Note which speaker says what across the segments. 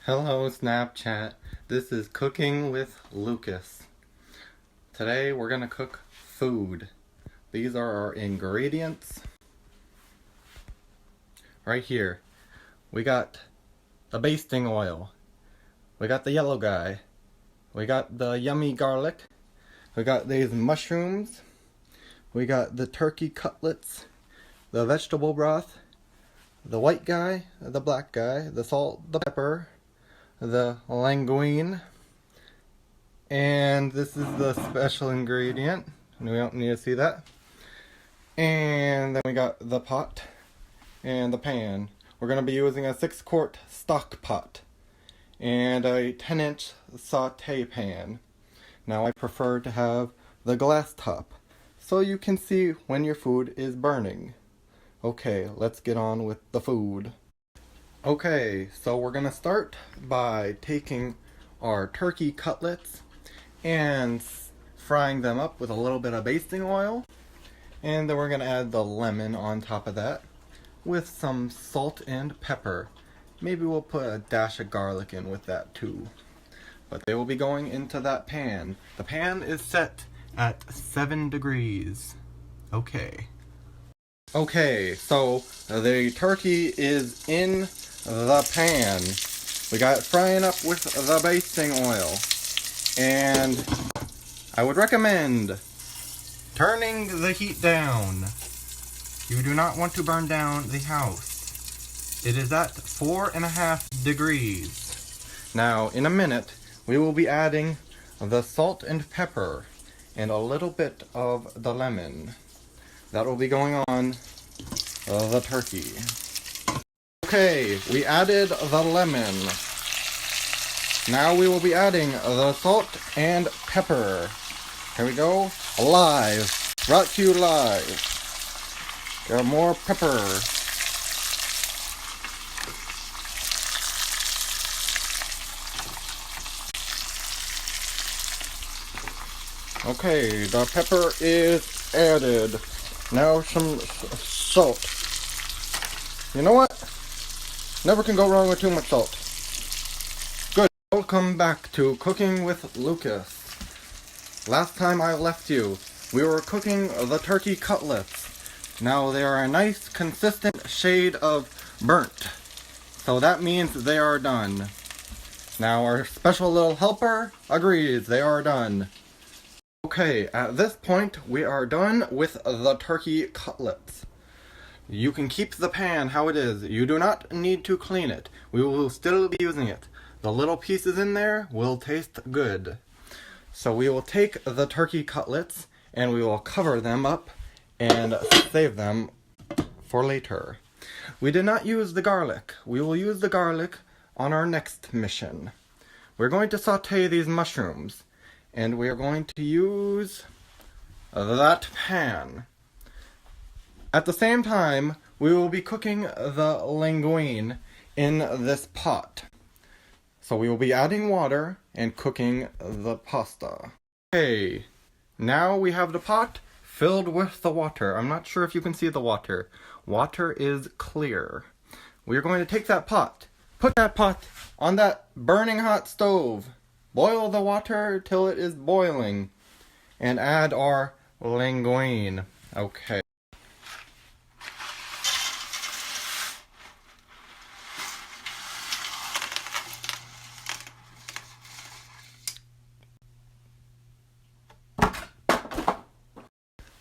Speaker 1: Hello Snapchat, this is Cooking with Lucas. Today we're gonna cook food. These are our ingredients. Right here, we got the basting oil, we got the yellow guy, we got the yummy garlic, we got these mushrooms, we got the turkey cutlets, the vegetable broth, the white guy, the black guy, the salt, the pepper, the linguine, and this is the special ingredient. We don't need to see that. And then we got the pot and the pan. We're going to be using a 6-quart stock pot and a 10-inch saute pan. Now I prefer to have the glass top so you can see when your food is burning. Okay, let's get on with the food. Okay, so we're gonna start by taking our turkey cutlets and frying them up with a little bit of basting oil. And then we're gonna add the lemon on top of that with some salt and pepper. Maybe we'll put a dash of garlic in with that too. But they will be going into that pan. The pan is set at 7 degrees. Okay, so the turkey is in the pan. We got it frying up with the basting oil. And I would recommend turning the heat down. You do not want to burn down the house. It is at 4.5 degrees. Now, in a minute, we will be adding the salt and pepper and a little bit of the lemon. That will be going on the turkey. Okay, we added the lemon. Now we will be adding the salt and pepper. Here we go. Live. Brought to you live. Got more pepper. Okay, the pepper is added. Now some salt. You know what? Never can go wrong with too much salt. Good. Welcome back to Cooking with Lucas. Last time I left you, we were cooking the turkey cutlets. Now they are a nice consistent shade of burnt. So that means they are done. Now our special little helper agrees they are done. Okay, at this point we are done with the turkey cutlets. You can keep the pan how it is. You do not need to clean it. We will still be using it. The little pieces in there will taste good. So we will take the turkey cutlets and we will cover them up and save them for later. We did not use the garlic. We will use the garlic on our next mission. We're going to saute these mushrooms and we are going to use that pan. At the same time, we will be cooking the linguine in this pot. So we will be adding water and cooking the pasta. Okay, now we have the pot filled with the water. I'm not sure if you can see the water. Water is clear. We are going to take that pot, put that pot on that burning hot stove, boil the water till it is boiling, and add our linguine. Okay.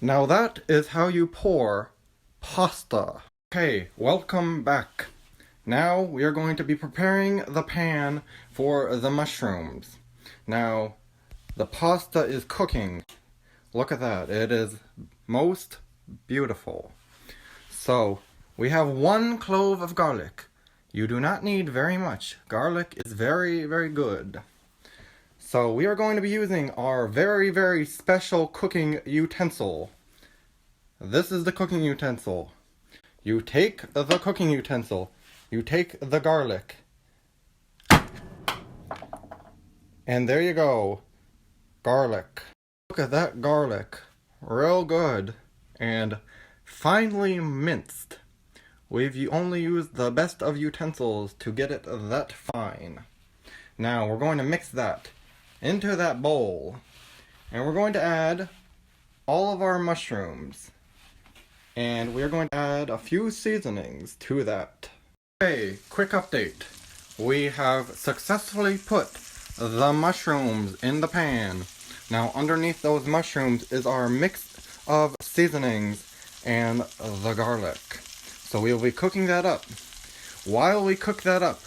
Speaker 1: Now that is how you pour pasta. Okay, welcome back. Now we are going to be preparing the pan for the mushrooms. Now, the pasta is cooking. Look at that. It is most beautiful. So, we have 1 clove of garlic. You do not need very much. Garlic is very, very good. So we are going to be using our very, very special cooking utensil. This is the cooking utensil. You take the cooking utensil. You take the garlic. And there you go. Garlic. Look at that garlic. Real good. And finely minced. We've only used the best of utensils to get it that fine. Now we're going to mix that into that bowl. And we're going to add all of our mushrooms. And we're going to add a few seasonings to that. Okay, quick update. We have successfully put the mushrooms in the pan. Now underneath those mushrooms is our mix of seasonings and the garlic. So we will be cooking that up. While we cook that up,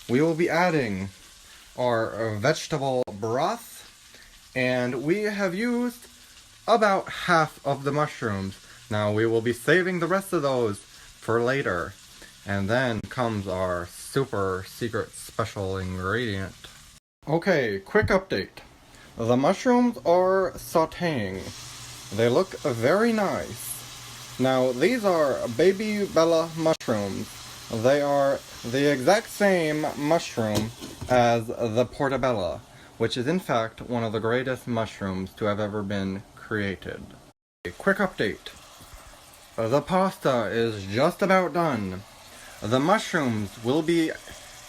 Speaker 1: we will be adding our vegetable broth. And we have used about half of the mushrooms. Now we will be saving the rest of those for later. And then comes our super secret special ingredient. Okay, quick update. The mushrooms are sauteing. They look very nice. Now these are baby Bella mushrooms. They are the exact same mushroom as the portobello, which is in fact one of the greatest mushrooms to have ever been created. A quick update. The pasta is just about done. The mushrooms will be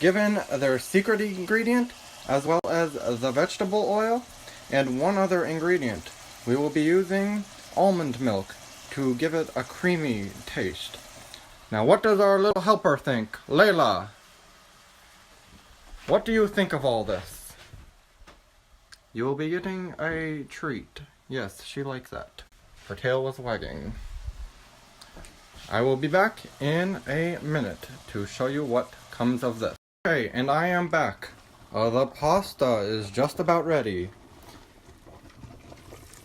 Speaker 1: given their secret ingredient as well as the vegetable oil and one other ingredient. We will be using almond milk to give it a creamy taste. Now what does our little helper think? Layla, what do you think of all this? You will be getting a treat. Yes, she likes that. Her tail was wagging. I will be back in a minute to show you what comes of this. Okay, and I am back. The pasta is just about ready.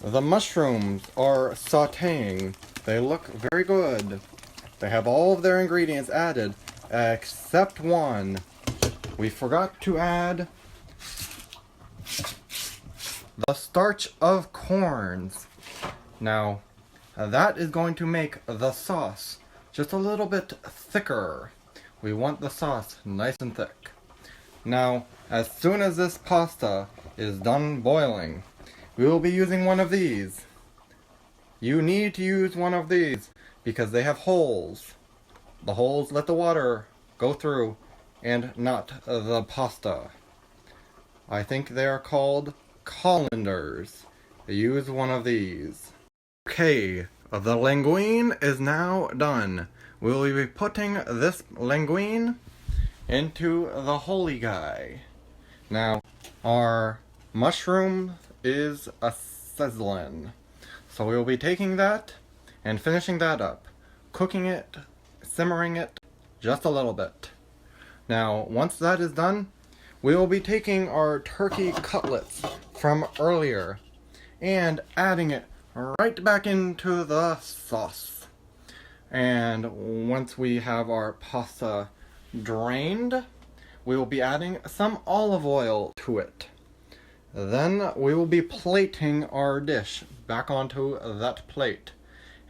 Speaker 1: The mushrooms are sauteing. They look very good. They have all of their ingredients added, except one. We forgot to add the starch of corns. Now, that is going to make the sauce just a little bit thicker. We want the sauce nice and thick. Now, as soon as this pasta is done boiling, we will be using one of these. You need to use one of these because they have holes. The holes let the water go through and not the pasta. I think they are called colanders. Use one of these. Okay, the linguine is now done. We will be putting this linguine into the holy guy. Now, our mushroom is a sizzling. So we will be taking that and finishing that up. Cooking it, simmering it just a little bit. Now, once that is done, we will be taking our turkey cutlets from earlier and adding it right back into the sauce. And once we have our pasta drained, we will be adding some olive oil to it. Then we will be plating our dish back onto that plate.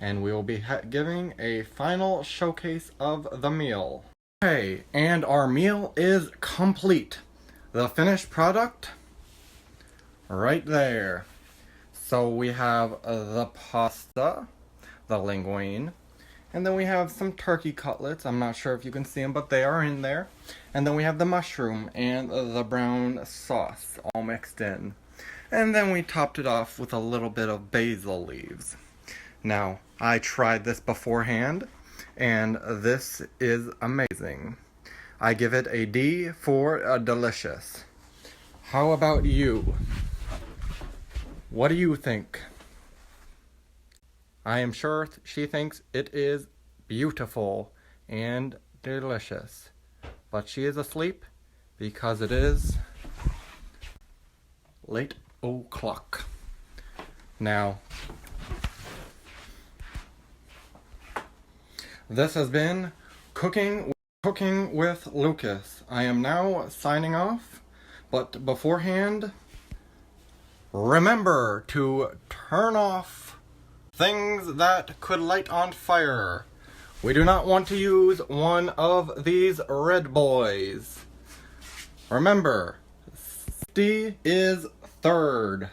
Speaker 1: And we will be giving a final showcase of the meal. Okay, and our meal is complete. The finished product, right there. So we have the pasta, the linguine, and then we have some turkey cutlets. I'm not sure if you can see them, but they are in there. And then we have the mushroom and the brown sauce all mixed in. And then we topped it off with a little bit of basil leaves. Now, I tried this beforehand, and this is amazing. I give it a D for delicious. How about you? What do you think? I am sure she thinks it is beautiful and delicious. But she is asleep because it is late o'clock. Now, this has been Cooking with Lucas. I am now signing off, but beforehand, remember to turn off things that could light on fire. We do not want to use one of these red boys. Remember, safety is third.